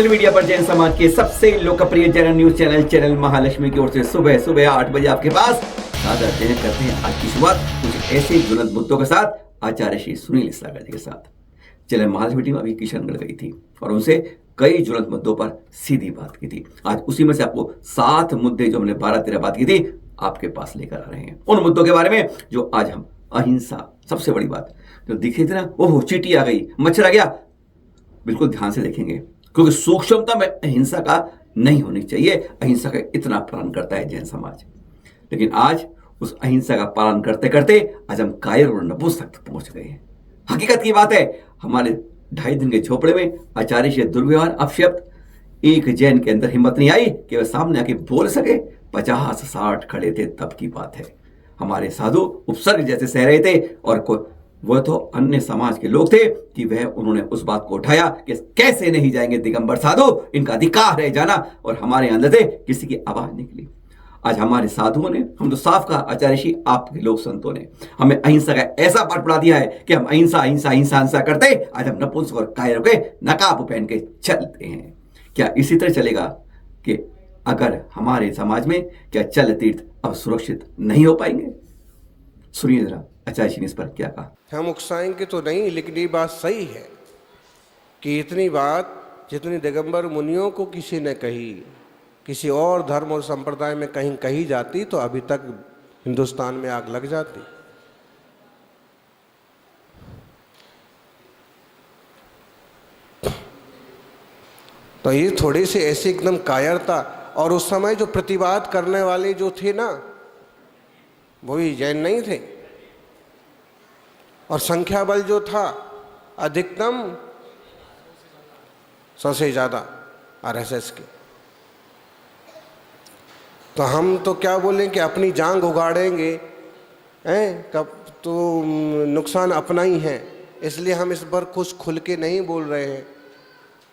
Social media पर जैन समाज के सबसे लोकप्रिय जैन न्यूज चैनल महालक्ष्मी की ओर से सुबह 8 बजे आपके पास साझा करते हैं आज की शुरुआत कुछ ऐसे ज्वलंत मुद्दों के साथ आचार्य श्री सुनील सागर जी के साथ। चैनल महालक्ष्मी टीम अभी किशनगढ़ गई थी और उनसे कई ज्वलंत मुद्दों पर सीधी बात की थी। आज उसी में से आपको 7 मुद्दे जो हमने 12-13 बात की थी आपके पास लेकर आ रहे हैं। उन मुद्दों के बारे में जो आज हम अहिंसा, सबसे बड़ी बात जो दिख रही थी ना, ओह चींटी आ गई, मच्छर आ गया, बिल्कुल ध्यान से देखेंगे क्योंकि सूक्ष्मता में अहिंसा का नहीं होनी चाहिए। अहिंसा का इतना पालन करता है जैन समाज, लेकिन आज उस अहिंसा का पालन करते करते आज हम कायर और नपुंसक तक पहुंच गए हैं। हकीकत की बात है, हमारे 2.5 दिन के झोपड़े में आचार्य से दुर्व्यवहार, अपशब्द, एक जैन के अंदर हिम्मत नहीं आई कि वह सामने आके बोल सके। 50-60 खड़े थे तब की बात है। हमारे साधु उपसर्ग जैसे सह रहे थे और वह तो अन्य समाज के लोग थे कि वह उन्होंने उस बात को उठाया कि कैसे नहीं जाएंगे दिगंबर साधु, इनका अधिकार है जाना, और हमारे अंदर से किसी की आवाज निकली। आज हमारे साधुओं ने, हम तो साफ कहा आचार्य श्री आपके लोग संतों ने हमें अहिंसा का ऐसा पाठ पढ़ा दिया है कि हम अहिंसा अहिंसा अहिंसा अहिंसा करते आज हम नपुंसक और कायर के नकाब पहन के चलते हैं। क्या इसी तरह चलेगा कि अगर हमारे समाज में क्या चल तीर्थ अब सुरक्षित नहीं हो पाएंगे? सुनिए जरा आचार्य जी ने इस पर क्या कहा। हम उकसाएंगे तो नहीं, लेकिन ये बात सही है कि इतनी बात जितनी दिगंबर मुनियों को किसी ने कही, किसी और धर्म और संप्रदाय में कहीं कही जाती तो अभी तक हिंदुस्तान में आग लग जाती। तो ये थोड़ी सी ऐसी एकदम कायरता, और उस समय जो प्रतिवाद करने वाले जो थे ना, वो भी जैन नहीं थे, और संख्या बल जो था अधिकतम 100 से ज़्यादा आरएसएस के। तो हम तो क्या बोलें कि अपनी जांग उगाड़ेंगे, हैं कब तो नुकसान अपना ही है, इसलिए हम इस पर कुछ खुल के नहीं बोल रहे हैं।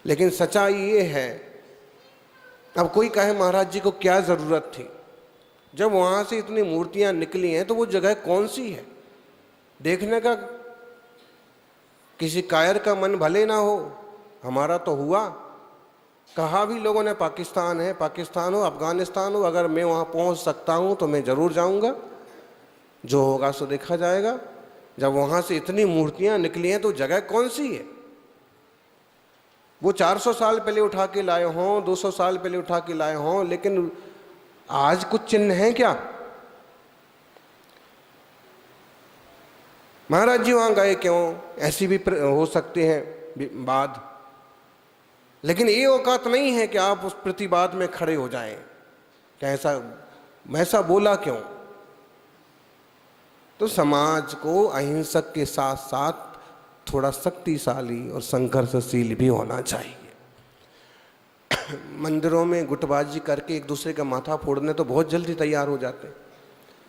लेकिन सच्चाई ये है, अब कोई कहे महाराज जी को क्या ज़रूरत थी, जब वहाँ से इतनी मूर्तियाँ निकली हैं तो वो जगह कौन सी है देखने का? किसी कायर का मन भले ना हो, हमारा तो हुआ। कहा भी लोगों ने पाकिस्तान है, पाकिस्तान हो, अफगानिस्तान हो, अगर मैं वहाँ पहुँच सकता हूँ तो मैं ज़रूर जाऊँगा, जो होगा सो देखा जाएगा। जब वहाँ से इतनी मूर्तियाँ निकली हैं तो जगह कौन सी है? वो 400 साल पहले उठा के लाए हों, 200 साल पहले उठा के लाए हों, लेकिन आज कुछ चिन्ह हैं क्या? महाराज जी वहाँ गए क्यों? ऐसी भी हो सकते हैं बात, लेकिन ये औकात नहीं है कि आप उस प्रतिवाद में खड़े हो जाएं। क्या ऐसा बोला क्यों? तो समाज को अहिंसक के साथ साथ थोड़ा शक्तिशाली और संघर्षशील भी होना चाहिए। मंदिरों में गुटबाजी करके एक दूसरे का माथा फोड़ने तो बहुत जल्दी तैयार हो जाते हैं,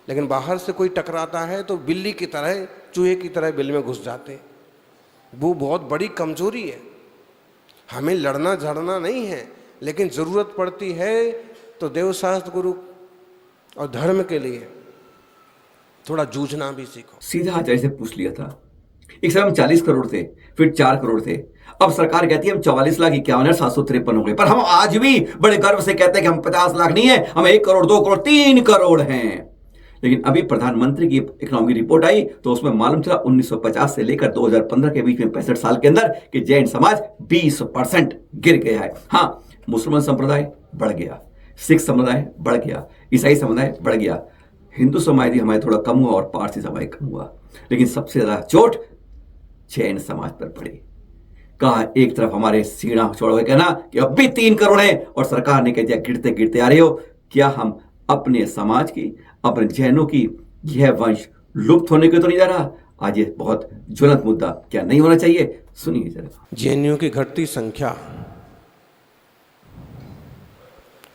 लेकिन बाहर से कोई टकराता है तो बिल्ली की तरह, चूहे की तरह बिल में घुस जाते हैं। वो बहुत बड़ी कमजोरी है। हमें लड़ना झड़ना नहीं है, लेकिन ज़रूरत पड़ती है तो देवशास्त्र गुरु और धर्म के लिए थोड़ा जूझना भी सीखो। सीधा आचार्य से पूछ लिया था। एक समय हम 40 करोड़ थे, फिर 4 करोड़ थे, अब सरकार कहती है हम 44,51,753 हो गए। पर हम आज भी बड़े गर्व से कहते हैं कि हम 50 लाख नहीं है, हम 1 करोड़, 2 करोड़, 3 करोड़ हैं। लेकिन अभी प्रधानमंत्री की इकोनॉमिक रिपोर्ट आई तो उसमें मालूम चला 1950 से लेकर 2015 के बीच में 65 साल के अंदर कि जैन समाज 20% गिर गया है। हाँ, मुसलमान संप्रदाय बढ़ गया, सिख समुदाय बढ़ गया, ईसाई समुदाय बढ़ गया, हिंदू समाज भी हमारे थोड़ा कम हुआ और पारसी समाज कम हुआ, लेकिन सबसे ज्यादा चोट जैन समाज पर पड़ी। कहा एक तरफ हमारे सीना छोड़ के कहना कि अब भी 3 करोड़ है और सरकार ने कह दिया गिरते गिरते आ रहे हो। क्या हम अपने समाज की, अपने जैनों की यह वंश लुप्त होने को तो नहीं जा रहा? आज ये बहुत ज्वलंत मुद्दा क्या नहीं होना चाहिए? सुनिए जरा। जैनियों की घटती संख्या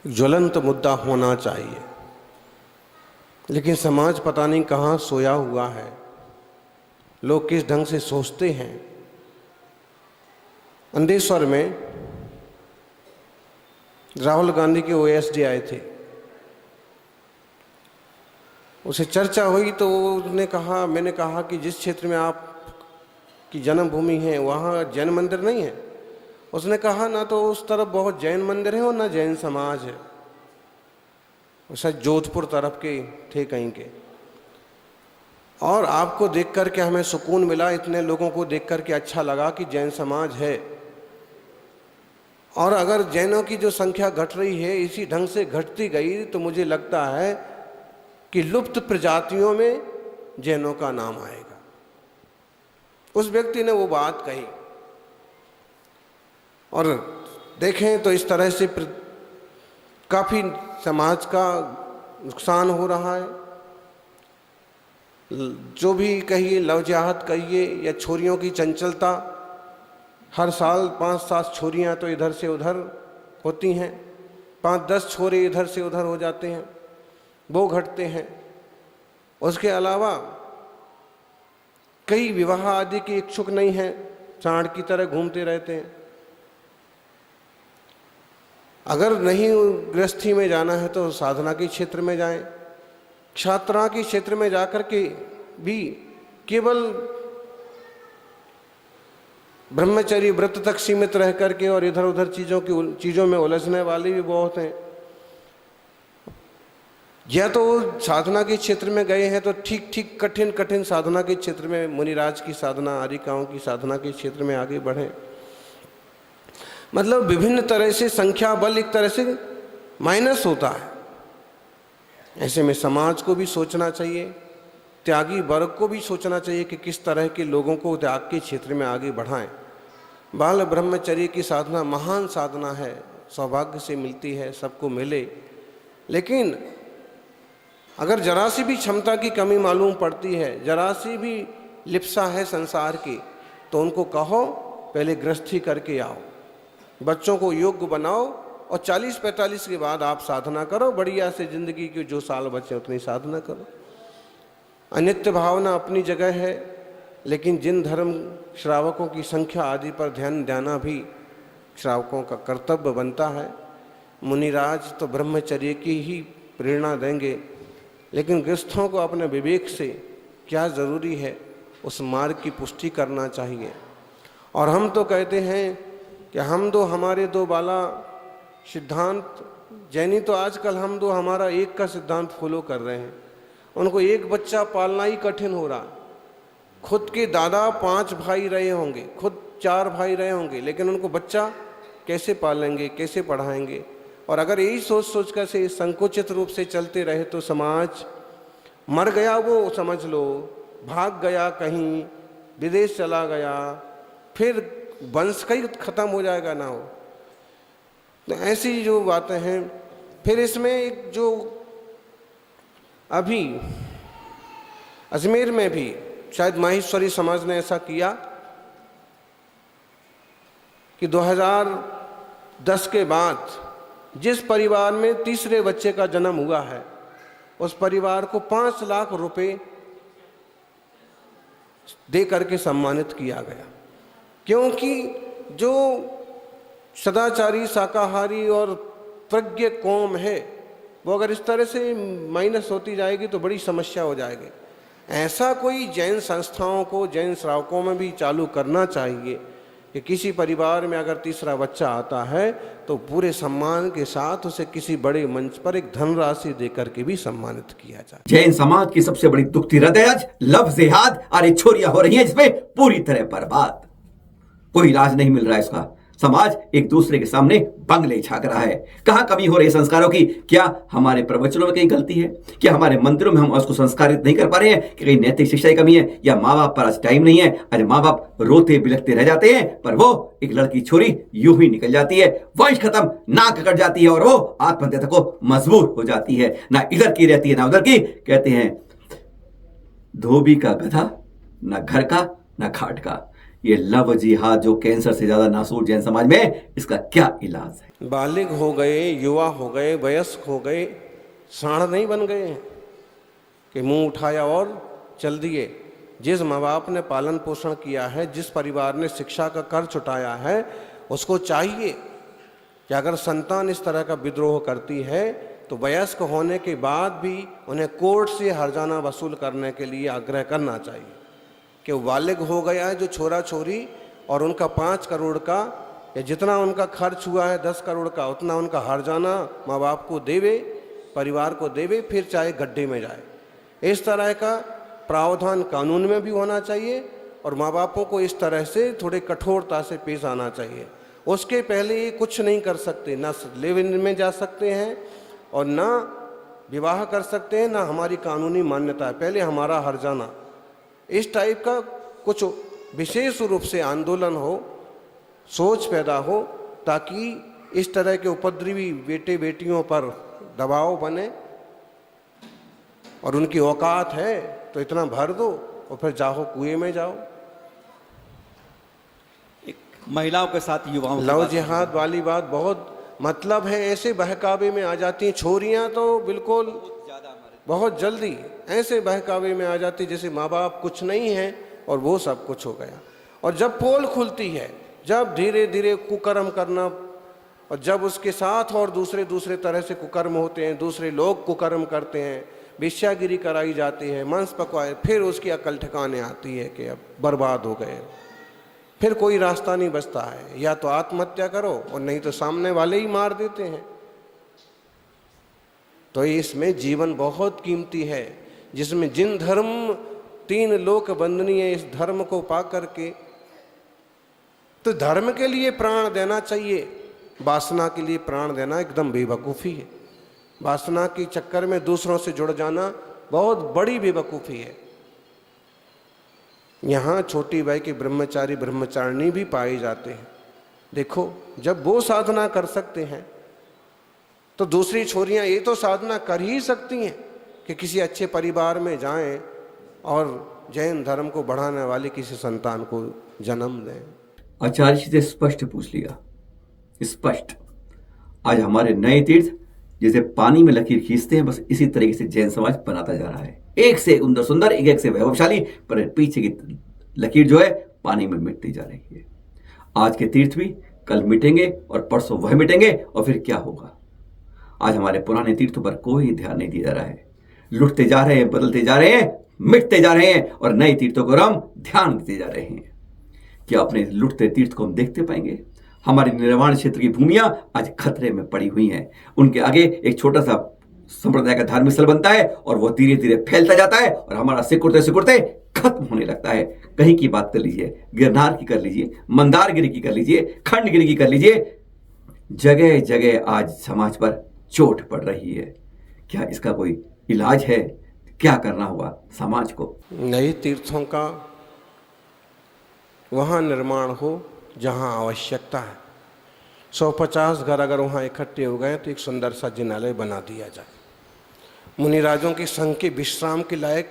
ज्वलंत मुद्दा होना चाहिए, लेकिन समाज पता नहीं कहाँ सोया हुआ है। लोग किस ढंग से सोचते हैं। अंदेश्वर में राहुल गांधी के ओएसडी आए थे, उसे चर्चा हुई तो उसने कहा, मैंने कहा कि जिस क्षेत्र में आप की जन्मभूमि है वहाँ जैन मंदिर नहीं है। उसने कहा ना तो उस तरफ बहुत जैन मंदिर है और ना जैन समाज है, वो शायद जोधपुर तरफ के थे कहीं के। और आपको देख कर के हमें सुकून मिला, इतने लोगों को देख कर के अच्छा लगा कि जैन समाज है। और अगर जैनों की जो संख्या घट रही है इसी ढंग से घटती गई तो मुझे लगता है कि लुप्त प्रजातियों में जैनों का नाम आएगा। उस व्यक्ति ने वो बात कही। और देखें तो इस तरह से काफ़ी समाज का नुकसान हो रहा है। जो भी कहिए, लवजिहाद कहिए या छोरियों की चंचलता, हर साल 5-7 छोरियां तो इधर से उधर होती हैं, 5-10 छोरे इधर से उधर हो जाते हैं, वो घटते हैं। उसके अलावा कई विवाह आदि के इच्छुक नहीं हैं, सांड की तरह घूमते रहते हैं। अगर नहीं गृहस्थी में जाना है तो साधना के क्षेत्र में जाएं, क्षात्रा के क्षेत्र में जाकर के भी केवल ब्रह्मचर्य व्रत तक सीमित रह करके और इधर उधर चीज़ों में उलझने वाले भी बहुत हैं। या तो साधना के क्षेत्र में गए हैं तो ठीक ठीक कठिन साधना के क्षेत्र में, मुनिराज की साधना, आर्यिकाओं की साधना के क्षेत्र में आगे बढ़ें। मतलब विभिन्न तरह से संख्या बल एक तरह से माइनस होता है। ऐसे में समाज को भी सोचना चाहिए, त्यागी वर्ग को भी सोचना चाहिए कि किस तरह के लोगों को त्याग के क्षेत्र में आगे बढ़ाएं। बाल ब्रह्मचर्य की साधना महान साधना है, सौभाग्य से मिलती है, सबको मिले। लेकिन अगर जरा सी भी क्षमता की कमी मालूम पड़ती है, जरा सी भी लिप्सा है संसार की, तो उनको कहो पहले गृहस्थी करके आओ, बच्चों को योग्य बनाओ और 40-45 के बाद आप साधना करो। बढ़िया से जिंदगी के जो साल बचे उतनी साधना करो। अनित्य भावना अपनी जगह है, लेकिन जिन धर्म श्रावकों की संख्या आदि पर ध्यान देना भी श्रावकों का कर्तव्य बनता है। मुनिराज तो ब्रह्मचर्य की ही प्रेरणा देंगे, लेकिन गृहस्थों को अपने विवेक से क्या ज़रूरी है उस मार्ग की पुष्टि करना चाहिए। और हम तो कहते हैं कि हम दो हमारे दो बाला सिद्धांत, जैनी तो आजकल हम दो हमारा एक का सिद्धांत फॉलो कर रहे हैं। उनको एक बच्चा पालना ही कठिन हो रहा। खुद के दादा 5 भाई रहे होंगे, खुद 4 भाई रहे होंगे, लेकिन उनको बच्चा कैसे पालेंगे, कैसे पढ़ाएंगे। और अगर यही सोच कर से संकुचित रूप से चलते रहे तो समाज मर गया, वो समझ लो, भाग गया कहीं, विदेश चला गया, फिर वंश का ही खत्म हो जाएगा ना हो। तो ऐसी जो बातें हैं। फिर इसमें एक जो अभी अजमेर में भी शायद माहेश्वरी समाज ने ऐसा किया कि 2010 के बाद जिस परिवार में तीसरे बच्चे का जन्म हुआ है उस परिवार को 5 लाख रुपए दे करके सम्मानित किया गया। क्योंकि जो सदाचारी, शाकाहारी और प्रज्ञ कौम है वो अगर इस तरह से माइनस होती जाएगी तो बड़ी समस्या हो जाएगी। ऐसा कोई जैन संस्थाओं को, जैन श्रावकों में भी चालू करना चाहिए कि किसी परिवार में अगर तीसरा बच्चा आता है तो पूरे सम्मान के साथ उसे किसी बड़े मंच पर एक धनराशि देकर के भी सम्मानित किया जाए। जैन समाज की सबसे बड़ी दुखती हृदय आज लव जिहाद और छोरियां हो रही हैं, जिसमें पूरी तरह बर्बाद। कोई इलाज नहीं मिल रहा है इसका। समाज एक दूसरे के सामने बंगले झाँक रहा है। कहां कमी हो रही है संस्कारों की? क्या हमारे प्रवचनों में कहीं गलती है? क्या हमारे मंदिरों में हम उसको संस्कारित नहीं कर पा रहे हैं? कि कहीं नैतिक शिक्षा की कमी है? या माँ बाप पर आज टाइम नहीं है? अरे माँ बाप रोते बिलखते रह जाते हैं, पर वो एक लड़की छोरी यूं ही निकल जाती है, वंश खत्म, नाक कट जाती है और वो आत्महत्या तक को मजबूर हो जाती है। ना इधर की रहती है ना उधर की। कहते हैं धोबी का गधा, ना घर का ना घाट का। ये लव जिहाद जो कैंसर से ज्यादा नासूर जैन समाज में, इसका क्या इलाज है? बालिग हो गए, युवा हो गए, वयस्क हो गए, साढ़ नहीं बन गए हैं कि मुंह उठाया और चल दिए। जिस माँ बाप ने पालन पोषण किया है, जिस परिवार ने शिक्षा का कर चुटाया है, उसको चाहिए कि अगर संतान इस तरह का विद्रोह करती है तो वयस्क होने के बाद भी उन्हें कोर्ट से हर्जाना वसूल करने के लिए आग्रह करना चाहिए कि बालिग हो गया है जो छोरा छोरी और उनका 5 करोड़ का या जितना उनका खर्च हुआ है 10 करोड़ का, उतना उनका हर्जाना माँ बाप को देवे, परिवार को देवे, फिर चाहे गड्ढे में जाए। इस तरह का प्रावधान कानून में भी होना चाहिए और माँ बापों को इस तरह से थोड़े कठोरता से पेश आना चाहिए। उसके पहले ये कुछ नहीं कर सकते, ना लिव इन में जा सकते हैं और ना विवाह कर सकते हैं, ना हमारी कानूनी मान्यता है। पहले हमारा हर्जाना, इस टाइप का कुछ विशेष रूप से आंदोलन हो, सोच पैदा हो, ताकि इस तरह के उपद्रवी बेटे बेटियों पर दबाव बने और उनकी औकात है तो इतना भर दो और फिर जाओ कुएं में जाओ। एक महिलाओं के साथ युवाओं की लव बात जिहाद वाली बात बहुत मतलब है, ऐसे बहकावे में आ जाती हैं छोरियां तो बिल्कुल बहुत जल्दी ऐसे बहकावे में आ जाती जैसे माँ बाप कुछ नहीं है और वो सब कुछ हो गया। और जब पोल खुलती है, जब धीरे धीरे कुकर्म करना, और जब उसके साथ और दूसरे तरह से कुकर्म होते हैं, दूसरे लोग कुकर्म करते हैं, वेश्यागिरी कराई जाती है, मांस पकवाए, फिर उसकी अकल ठिकाने आती है कि अब बर्बाद हो गए, फिर कोई रास्ता नहीं बचता है, या तो आत्महत्या करो और नहीं तो सामने वाले ही मार देते हैं। तो इसमें जीवन बहुत कीमती है, जिसमें जिन धर्म 3 लोक बंदनीय, इस धर्म को पा करके तो धर्म के लिए प्राण देना चाहिए, वासना के लिए प्राण देना एकदम बेवकूफ़ी है। वासना के चक्कर में दूसरों से जुड़ जाना बहुत बड़ी बेवकूफ़ी है। यहाँ छोटी भाई के ब्रह्मचारी ब्रह्मचारिणी भी पाए जाते हैं। देखो, जब वो साधना कर सकते हैं तो दूसरी छोरियाँ ये तो साधना कर ही सकती हैं कि किसी अच्छे परिवार में जाएं और जैन धर्म को बढ़ाने वाले किसी संतान को जन्म दें। आचार्य जी से स्पष्ट पूछ लिया, स्पष्ट। आज हमारे नए तीर्थ जैसे पानी में लकीर खींचते हैं, बस इसी तरीके से जैन समाज बनाता जा रहा है। एक से सुंदर सुंदर, एक से वैभवशाली, पर पीछे की लकीर जो है पानी में मिटती जा रही है। आज के तीर्थ भी कल मिटेंगे और परसों वह मिटेंगे, और फिर क्या होगा? आज हमारे पुराने तीर्थों पर कोई ध्यान नहीं दिया जा रहा है। लुटते जा रहे हैं, बदलते जा रहे हैं, मिटते जा रहे हैं, और नए तीर्थों को हम ध्यान देते जा रहे हैं। क्या अपने लुटते तीर्थ को हम देखते पाएंगे? हमारे निर्वाण क्षेत्र की भूमियां आज खतरे में पड़ी हुई हैं। उनके आगे एक छोटा सा संप्रदाय का धार्मिक स्थल बनता है और वो धीरे धीरे फैलता जाता है और हमारा सिकुड़ते सिकुड़ते खत्म होने लगता है। कहीं की बात कर लीजिए, गिरनार की कर लीजिए, मंदारगिरी की कर लीजिए, खंडगिरी की कर लीजिए, जगह जगह आज समाज पर चोट पड़ रही है। क्या इसका कोई इलाज है? क्या करना हुआ समाज को? नए तीर्थों का वहाँ निर्माण हो जहाँ आवश्यकता है। 150 घर अगर वहाँ इकट्ठे हो गए तो एक सुंदर सा जिनालय बना दिया जाए। मुनिराजों के संघ के विश्राम के लायक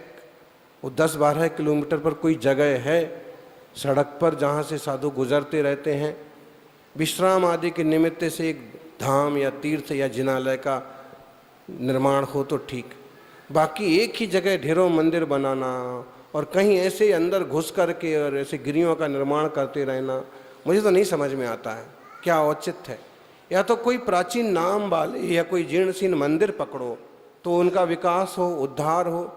वो 10-12 किलोमीटर पर कोई जगह है सड़क पर जहाँ से साधु गुजरते रहते हैं, विश्राम आदि के निमित्त से एक धाम या तीर्थ या जिनालय का निर्माण हो तो ठीक। बाकी एक ही जगह ढेरों मंदिर बनाना और कहीं ऐसे अंदर घुस करके और ऐसे गिरियों का निर्माण करते रहना, मुझे तो नहीं समझ में आता है क्या औचित्य है। या तो कोई प्राचीन नाम वाले या कोई जीर्णशीर्ण मंदिर पकड़ो तो उनका विकास हो, उद्धार हो।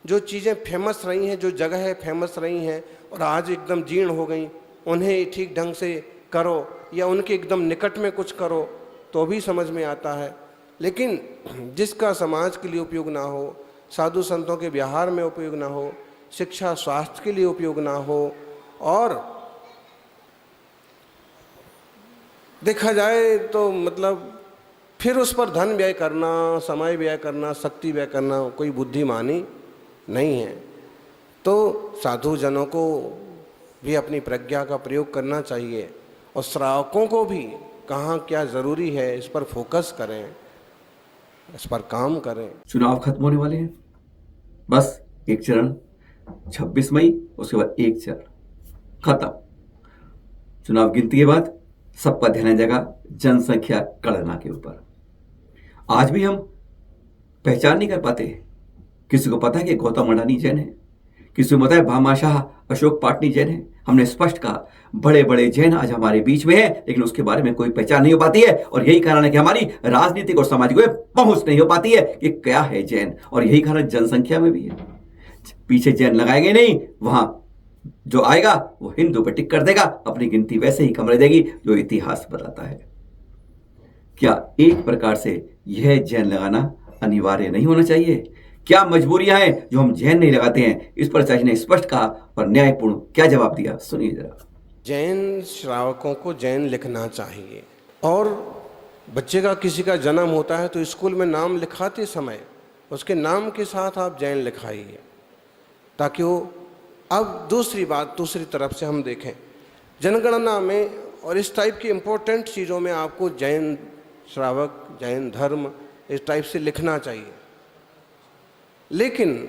जो चीज़ें फेमस रही हैं, जो जगह फेमस रही हैं और आज एकदम जीर्ण हो गई, उन्हें ठीक ढंग से करो या उनके एकदम निकट में कुछ करो तो भी समझ में आता है। लेकिन जिसका समाज के लिए उपयोग ना हो, साधु संतों के व्यवहार में उपयोग ना हो, शिक्षा स्वास्थ्य के लिए उपयोग ना हो, और देखा जाए तो मतलब फिर उस पर धन व्यय करना, समय व्यय करना, शक्ति व्यय करना कोई बुद्धिमानी नहीं है। तो साधु जनों को भी अपनी प्रज्ञा का प्रयोग करना चाहिए और श्रावकों को भी कहाँ क्या ज़रूरी है इस पर फोकस करें, इस पर काम करें। चुनाव खत्म होने वाले हैं, बस एक चरण 26 मई, उसके बाद एक चरण खत्म। चुनाव गिनती के बाद सबका ध्यान जगह जनसंख्या गणना के ऊपर। आज भी हम पहचान नहीं कर पाते। किसी को पता है कि गौतम अडानी जैन है, किसी को पता है भामाशाह अशोक पाटनी जैन है। हमने स्पष्ट कहा बड़े बड़े जैन आज हमारे बीच में है, लेकिन उसके बारे में कोई पहचान नहीं हो पाती है। और यही कारण है कि हमारी राजनीतिक और सामाजिक पहुंच नहीं हो पाती है कि क्या है जैन। और यही कारण जनसंख्या में भी है। पीछे जैन लगाए गए नहीं, वहां जो आएगा वो हिंदू पे टिक कर देगा, अपनी गिनती वैसे ही कम रह जाएगी जो इतिहास बताता है। क्या एक प्रकार से यह जैन लगाना अनिवार्य नहीं होना चाहिए? क्या मजबूरियां हैं जो हम जैन नहीं लगाते हैं? इस पर चाची ने स्पष्ट कहा और न्यायपूर्ण क्या जवाब दिया, सुनिए जरा। जैन श्रावकों को जैन लिखना चाहिए। और बच्चे का किसी का जन्म होता है तो स्कूल में नाम लिखाते समय उसके नाम के साथ आप जैन लिखाइए, ताकि वो, अब दूसरी बात दूसरी तरफ से हम देखें, जनगणना में और इस टाइप की इम्पोर्टेंट चीज़ों में आपको जैन श्रावक, जैन धर्म इस टाइप से लिखना चाहिए। लेकिन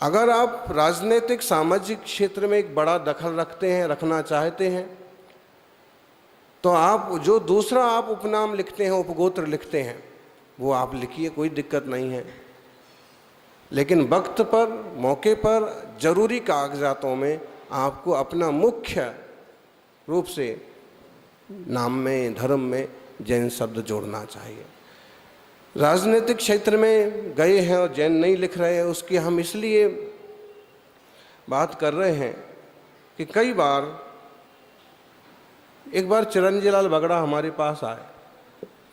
अगर आप राजनीतिक सामाजिक क्षेत्र में एक बड़ा दखल रखते हैं, रखना चाहते हैं, तो आप जो दूसरा आप उपनाम लिखते हैं, उपगोत्र लिखते हैं, वो आप लिखिए, कोई दिक्कत नहीं है। लेकिन वक्त पर, मौके पर, जरूरी कागजातों में आपको अपना मुख्य रूप से नाम में, धर्म में जैन शब्द जोड़ना चाहिए। राजनीतिक क्षेत्र में गए हैं और जैन नहीं लिख रहे हैं, उसकी हम इसलिए बात कर रहे हैं कि कई बार, एक बार चिरंजी लाल बगड़ा हमारे पास आए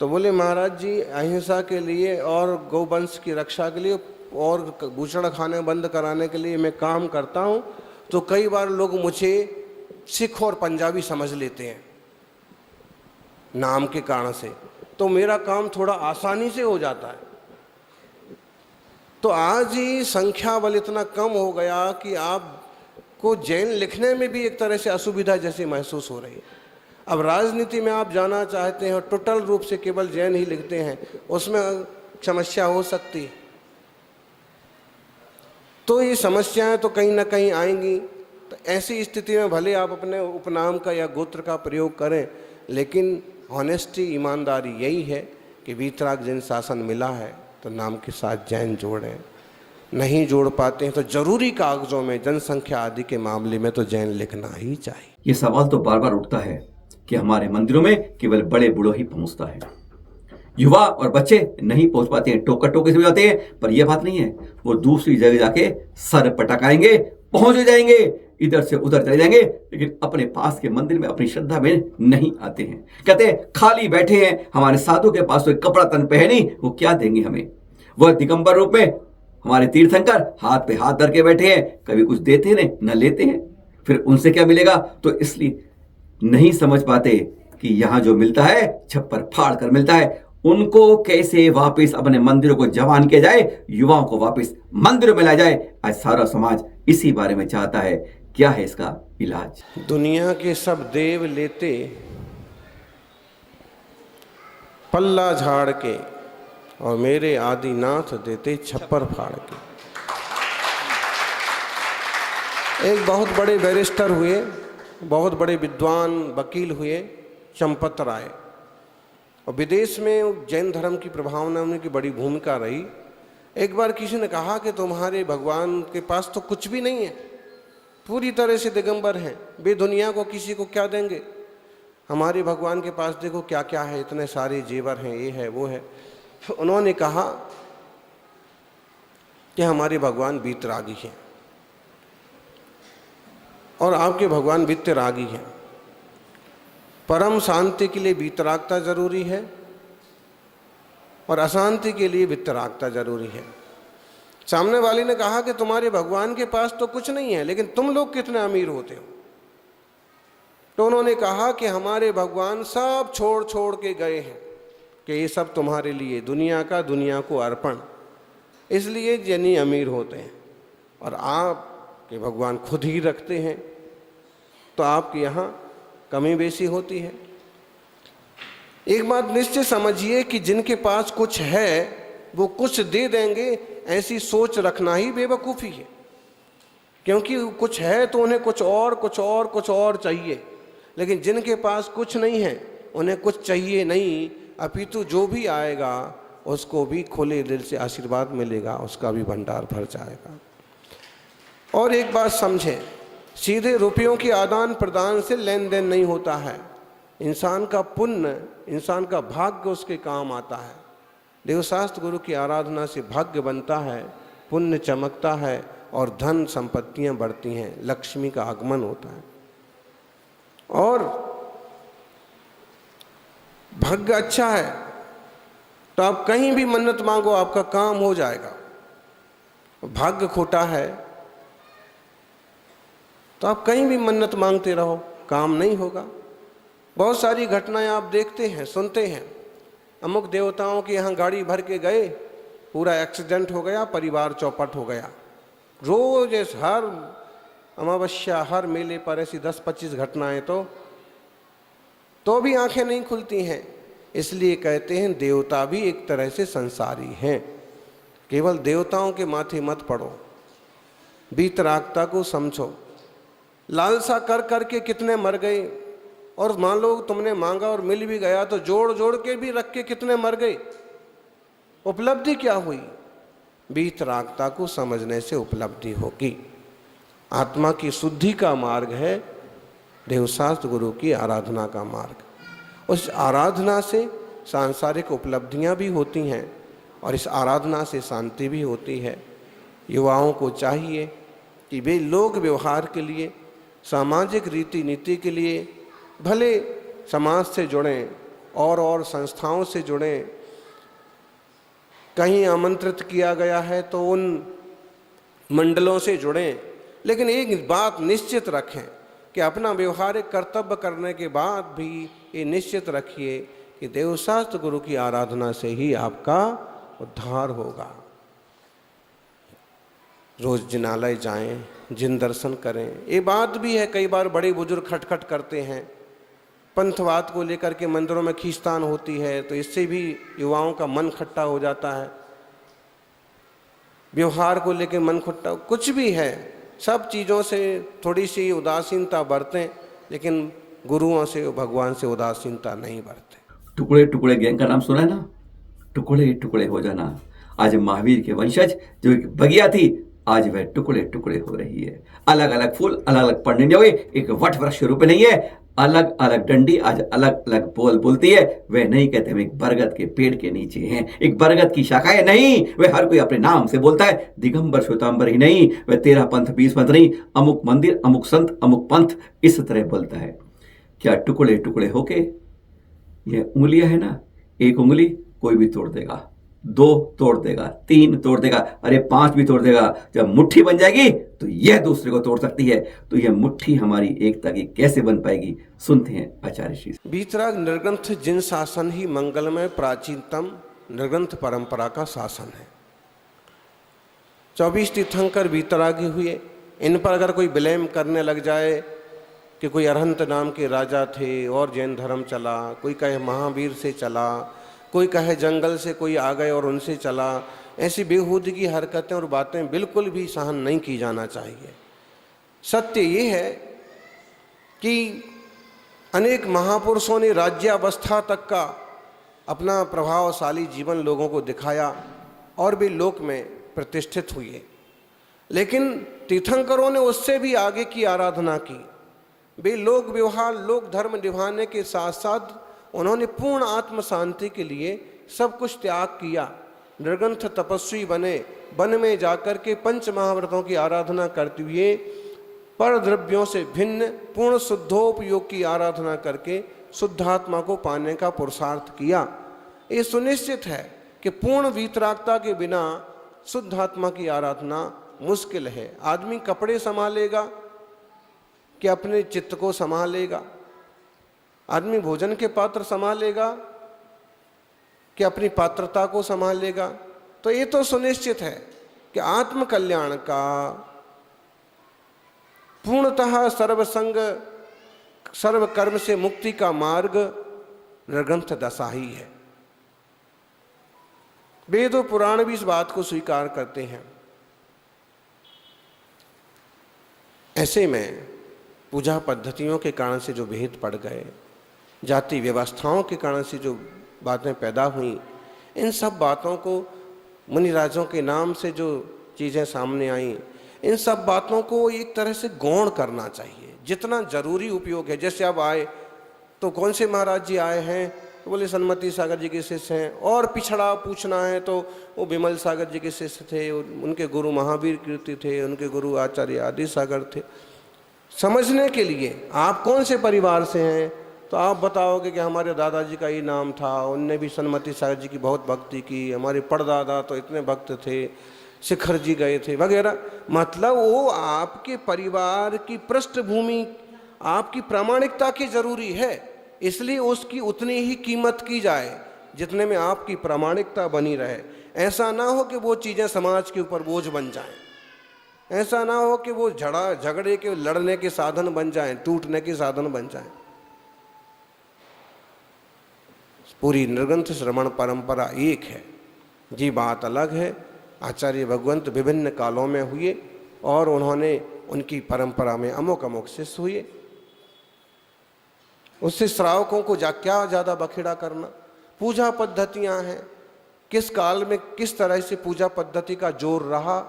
तो बोले, महाराज जी अहिंसा के लिए और गौवंश की रक्षा के लिए और बूचड़ा खाने बंद कराने के लिए मैं काम करता हूँ, तो कई बार लोग मुझे सिख और पंजाबी समझ लेते हैं नाम के कारण से, तो मेरा काम थोड़ा आसानी से हो जाता है। तो आज ही संख्या बल इतना कम हो गया कि आपको जैन लिखने में भी एक तरह से असुविधा जैसी महसूस हो रही है। अब राजनीति में आप जाना चाहते हैं और टोटल रूप से केवल जैन ही लिखते हैं, उसमें समस्या हो सकती है। तो ये समस्याएं तो कहीं ना कहीं आएंगी। तो ऐसी स्थिति में भले आप अपने उपनाम का या गोत्र का प्रयोग करें, लेकिन ऑनेस्टी, ईमानदारी यही है कि वीतराग जैन शासन मिला है तो नाम के साथ जैन जोड़ें। नहीं जोड़ पाते हैं तो जरूरी कागजों में, जनसंख्या आदि के मामले में तो जैन लिखना ही चाहिए। ये सवाल तो बार बार उठता है कि हमारे मंदिरों में केवल बड़े बूढ़ों ही पहुंचता है, युवा और बच्चे नहीं पहुंच पाते हैं, टोका टोके से हो जाते हैं। पर यह बात नहीं है, वो दूसरी जगह जाके सर पटकाएंगे, पहुंच जाएंगे, इधर से उधर चले जाएंगे, लेकिन अपने पास के मंदिर में अपनी श्रद्धा में नहीं आते हैं। कहते हैं खाली बैठे हैं, हमारे साधु के पास तो एक कपड़ा तन पे है नहीं, वो क्या देंगे हमें। वह दिगंबर रूप में हमारे तीर्थंकर हाथ पे हाथ धर के बैठे हैं, कभी कुछ देते हैं न लेते हैं, फिर उनसे क्या मिलेगा। तो इसलिए नहीं समझ पाते कि यहां जो मिलता है छप्पर फाड़ कर मिलता है। उनको कैसे वापस अपने मंदिरों को जवान किया जाए, युवाओं को वापस मंदिरों में लाया जाए, आज सारा समाज इसी बारे में चाहता है। क्या है इसका इलाज? दुनिया के सब देव लेते पल्ला झाड़ के, और मेरे आदिनाथ देते छप्पर फाड़ के। एक बहुत बड़े बैरिस्टर हुए, बहुत बड़े विद्वान वकील हुए, चंपत राय, और विदेश में जैन धर्म की प्रभावना उनकी बड़ी भूमिका रही। एक बार किसी ने कहा कि तुम्हारे भगवान के पास तो कुछ भी नहीं है, पूरी तरह से दिगंबर हैं, वे दुनिया को किसी को क्या देंगे। हमारे भगवान के पास देखो क्या क्या है, इतने सारे जेवर हैं, ये है वो है। उन्होंने कहा कि हमारे भगवान वीतरागी हैं और आपके भगवान वित्तरागी हैं। परम शांति के लिए वीतरागता जरूरी है और अशांति के लिए वित्तरागता जरूरी है। सामने वाले ने कहा कि तुम्हारे भगवान के पास तो कुछ नहीं है, लेकिन तुम लोग कितने अमीर होते हो। तो उन्होंने कहा कि हमारे भगवान सब छोड़ छोड़ के गए हैं कि ये सब तुम्हारे लिए, दुनिया का दुनिया को अर्पण, इसलिए जैनी अमीर होते हैं और आपके भगवान खुद ही रखते हैं, तो आपके यहाँ कमी बेसी होती है। एक बात निश्चय समझिए कि जिनके पास कुछ है वो कुछ दे देंगे, ऐसी सोच रखना ही बेवकूफ़ी है। क्योंकि कुछ है तो उन्हें कुछ और कुछ और कुछ और चाहिए, लेकिन जिनके पास कुछ नहीं है उन्हें कुछ चाहिए नहीं, अपितु जो भी आएगा उसको भी खुले दिल से आशीर्वाद मिलेगा, उसका भी भंडार भर जाएगा। और एक बात समझें, सीधे रुपयों के आदान प्रदान से लेन देन नहीं होता है। इंसान का पुण्य, इंसान का भाग्य उसके काम आता है। देवशास्त्र गुरु की आराधना से भाग्य बनता है, पुण्य चमकता है और धन संपत्तियां बढ़ती हैं, लक्ष्मी का आगमन होता है। और भाग्य अच्छा है तो आप कहीं भी मन्नत मांगो, आपका काम हो जाएगा। भाग्य खोटा है तो आप कहीं भी मन्नत मांगते रहो, काम नहीं होगा। बहुत सारी घटनाएं आप देखते हैं, सुनते हैं। अमुक देवताओं के यहाँ गाड़ी भर के गए, पूरा एक्सीडेंट हो गया, परिवार चौपट हो गया। रोज हर अमावस्या, हर मेले पर ऐसी 10-25 घटनाएं तो भी आंखें नहीं खुलती हैं। इसलिए कहते हैं देवता भी एक तरह से संसारी हैं। केवल देवताओं के माथे मत पड़ो, वीतरागता को समझो। लालसा कर करके कितने मर गए, और मान लो तुमने मांगा और मिल भी गया तो जोड़ जोड़ के भी रख के कितने मर गए। उपलब्धि क्या हुई? वीतरागता को समझने से उपलब्धि होगी। आत्मा की शुद्धि का मार्ग है देवशास्त्र गुरु की आराधना का मार्ग। उस आराधना से सांसारिक उपलब्धियां भी होती हैं और इस आराधना से शांति भी होती है। युवाओं को चाहिए कि वे लोक व्यवहार के लिए, सामाजिक रीति नीति के लिए भले समाज से जुड़ें और संस्थाओं से जुड़ें। कहीं आमंत्रित किया गया है तो उन मंडलों से जुड़ें, लेकिन एक बात निश्चित रखें कि अपना व्यवहारिक कर्तव्य करने के बाद भी ये निश्चित रखिए कि देवशास्त्र गुरु की आराधना से ही आपका उद्धार होगा। रोज जिनालय जाएं, जिन दर्शन करें। ये बात भी है, कई बार बड़े बुजुर्ग खटखट करते हैं, पंथवाद को लेकर के मंदिरों में खींचतान होती है, तो इससे भी युवाओं का मन खट्टा हो जाता है। व्यवहार को लेकर मन खट्टा, कुछ भी है, सब चीज़ों से थोड़ी सी उदासीनता बरतें, लेकिन गुरुओं से, भगवान से उदासीनता नहीं बरतें। टुकड़े टुकड़े गैंग का नाम सुना है ना? टुकड़े टुकड़े हो जाना। आज महावीर के वंशज जो एक बगिया थी, आज वह टुकड़े टुकड़े हो रही है। अलग अलग फूल, अलग अलग पढ़ने नहीं हुए, एक वट वृक्ष रूप नहीं है। अलग अलग डंडी आज अलग अलग बोल बोलती है। वह नहीं कहते हम एक बरगद के पेड़ के नीचे हैं, एक बरगद की शाखाएं नहीं। वह हर कोई अपने नाम से बोलता है। दिगंबर श्वेतांबर ही नहीं, वह 13 पंथ 20 पंथ नहीं, अमुक मंदिर, अमुक संत, अमुक पंथ, इस तरह बोलता है। क्या टुकड़े टुकड़े होके, यह उंगलियां है ना, एक उंगली कोई भी तोड़ देगा, 2 तोड़ देगा, 3 तोड़ देगा, अरे 5 भी तोड़ देगा। जब मुट्ठी बन जाएगी तो यह दूसरे को तोड़ सकती है। तो यह मुट्ठी हमारी एकता की कैसे बन पाएगी? सुनते हैं आचार्य श्री। वीतराग निर्ग्रंथ जिन शासन ही मंगलमय प्राचीनतम निर्ग्रंथ परंपरा का शासन है। 24 तीर्थंकर वीतरागी हुए। इन पर अगर कोई ब्लेम करने लग जाए कि कोई अरहंत नाम के राजा थे और जैन धर्म चला, कोई कहे महावीर से चला, कोई कहे जंगल से कोई आ गए और उनसे चला, ऐसी बेहूदी की हरकतें और बातें बिल्कुल भी सहन नहीं की जाना चाहिए। सत्य ये है कि अनेक महापुरुषों ने राज्यावस्था तक का अपना प्रभावशाली जीवन लोगों को दिखाया और भी लोक में प्रतिष्ठित हुए, लेकिन तीर्थंकरों ने उससे भी आगे की आराधना की। वे लोक व्यवहार, लोक धर्म निभाने के साथ साथ उन्होंने पूर्ण आत्म शांति के लिए सब कुछ त्याग किया। निर्ग्रंथ तपस्वी बने, वन में जाकर के 5 महाव्रतों की आराधना करते हुए पर द्रव्यों से भिन्न पूर्ण शुद्धोपयोग की आराधना करके शुद्धात्मा को पाने का पुरुषार्थ किया। ये सुनिश्चित है कि पूर्ण वीतरागता के बिना शुद्धात्मा की आराधना मुश्किल है। आदमी कपड़े संभालेगा कि अपने चित्त को संभालेगा? आदमी भोजन के पात्र संभालेगा कि अपनी पात्रता को संभालेगा? तो ये तो सुनिश्चित है कि आत्म कल्याण का पूर्णतः सर्वसंग सर्व कर्म से मुक्ति का मार्ग निर्ग्रंथ दशा ही है। वेद और पुराण भी इस बात को स्वीकार करते हैं। ऐसे में पूजा पद्धतियों के कारण से जो भेद पड़ गए, जाति व्यवस्थाओं के कारण से जो बातें पैदा हुई, इन सब बातों को मुनिराजों के नाम से जो चीज़ें सामने आईं, इन सब बातों को एक तरह से गौण करना चाहिए, जितना जरूरी उपयोग है। जैसे अब आए तो कौन से महाराज जी आए हैं तो बोले सन्मति सागर जी के शिष्य हैं। और पिछड़ा पूछना है तो वो विमल सागर जी के शिष्य थे, उनके गुरु महावीर कीर्ति थे, उनके गुरु आचार्य आदि सागर थे। समझने के लिए आप कौन से परिवार से हैं, तो आप बताओगे कि हमारे दादाजी का ही नाम था, उनने भी सन्मति सागर जी की बहुत भक्ति की, हमारे परदादा तो इतने भक्त थे, शिखर जी गए थे वगैरह। मतलब वो आपके परिवार की पृष्ठभूमि, आपकी प्रामाणिकता की जरूरी है, इसलिए उसकी उतनी ही कीमत की जाए जितने में आपकी प्रामाणिकता बनी रहे। ऐसा ना हो कि वो चीज़ें समाज के ऊपर बोझ बन जाएं, ऐसा ना हो कि वो झगड़े के लड़ने के साधन बन जाएं, टूटने के साधन बन जाएं। पूरी निर्ग्रंथ श्रवण परंपरा एक है जी, बात अलग है। आचार्य भगवंत विभिन्न कालों में हुए और उन्होंने उनकी परंपरा में अमुक अमुक शिष्य हुए। उससे श्रावकों को क्या ज़्यादा बखेड़ा करना। पूजा पद्धतियां हैं, किस काल में किस तरह से पूजा पद्धति का जोर रहा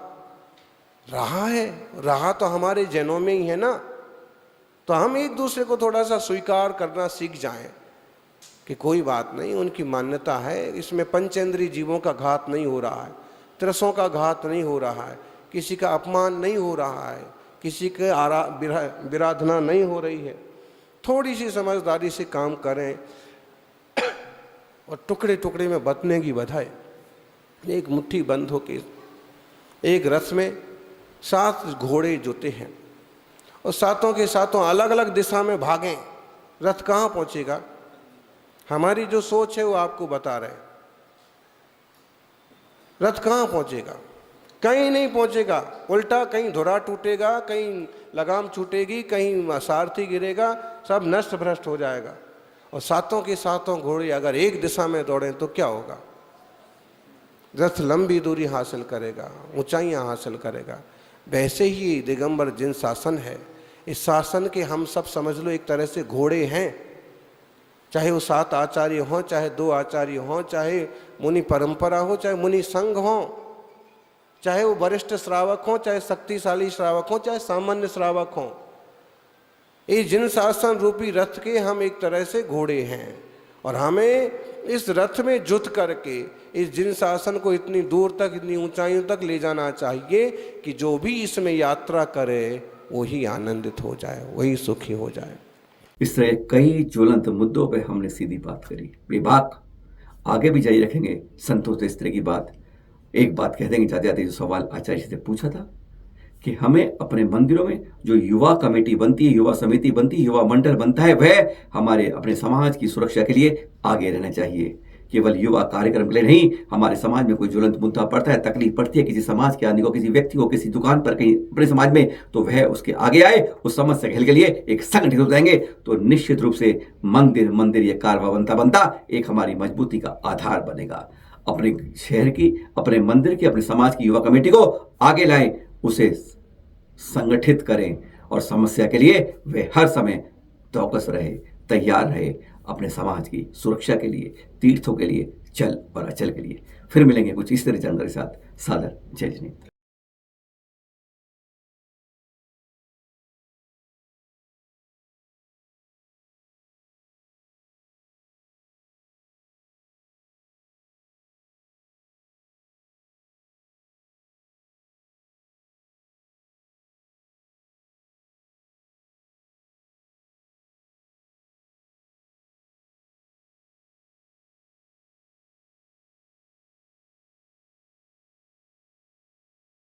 तो हमारे जैनों में ही है ना। तो हम एक दूसरे को थोड़ा सा स्वीकार करना सीख जाएं कि कोई बात नहीं, उनकी मान्यता है, इसमें पंचेंद्रीय जीवों का घात नहीं हो रहा है, त्रसों का घात नहीं हो रहा है, किसी का अपमान नहीं हो रहा है, किसी के विराधना नहीं हो रही है। थोड़ी सी समझदारी से काम करें और टुकड़े टुकड़े में बंटने की बजाय एक मुट्ठी बंद होके एक रथ में 7 घोड़े जोते हैं और सातों के सातों अलग अलग दिशा में भागें, रथ कहाँ पहुँचेगा? हमारी जो सोच है वो आपको बता रहे हैं, रथ कहाँ पहुँचेगा? कहीं नहीं पहुँचेगा, उल्टा कहीं धुरा टूटेगा, कहीं लगाम छूटेगी, कहीं सारथी गिरेगा, सब नष्ट भ्रष्ट हो जाएगा। और सातों के सातों घोड़े अगर एक दिशा में दौड़ें तो क्या होगा? रथ लंबी दूरी हासिल करेगा, ऊंचाइयां हासिल करेगा। वैसे ही दिगंबर जिन शासन है, इस शासन के हम सब समझ लो एक तरह से घोड़े हैं। चाहे वो 7 आचार्य हों, चाहे 2 आचार्य हों, चाहे मुनि परंपरा हो, चाहे मुनि संघ हों, चाहे वो वरिष्ठ श्रावक हों, चाहे शक्तिशाली श्रावक हों, चाहे सामान्य श्रावक हों, इस जिन शासन रूपी रथ के हम एक तरह से घोड़े हैं। और हमें इस रथ में जुट करके इस जिन शासन को इतनी दूर तक, इतनी ऊंचाइयों तक ले जाना चाहिए कि जो भी इसमें यात्रा करे वही आनंदित हो जाए, वही सुखी हो जाए। इस तरह कई ज्वलंत मुद्दों पे हमने सीधी बात करी। विभाग आगे भी जारी रखेंगे संतों से इस तरह की बात। एक बात कह देंगे जाते जाते, जो सवाल आचार्य से पूछा था कि हमें अपने मंदिरों में जो युवा कमेटी बनती है, युवा समिति बनती है, युवा मंडल बनता है, वह हमारे अपने समाज की सुरक्षा के लिए आगे रहना चाहिए। केवल युवा कार्यक्रम के लिए नहीं, हमारे समाज में कोई ज्वलंत मुद्दा पड़ता है, तकलीफ पड़ती है किसी समाज के आदमी को, किसी व्यक्ति को, किसी दुकान पर, कहीं अपने समाज में, तो वह उसके आगे आए, उस समस्या के हल के लिए एक संगठित हो जाएंगे। तो निश्चित रूप से मंदिर ये कारवा बनता एक हमारी मजबूती का आधार बनेगा। अपने शहर की, अपने मंदिर की, अपने समाज की युवा कमेटी को आगे लाएं, उसे संगठित करें और समस्या के लिए वे हर समय चौकस रहे, तैयार रहे, अपने समाज की सुरक्षा के लिए, तीर्थों के लिए, चल और अचल के लिए। फिर मिलेंगे कुछ इस तरह जानकारी के साथ। सादर जय जिनेंद्र।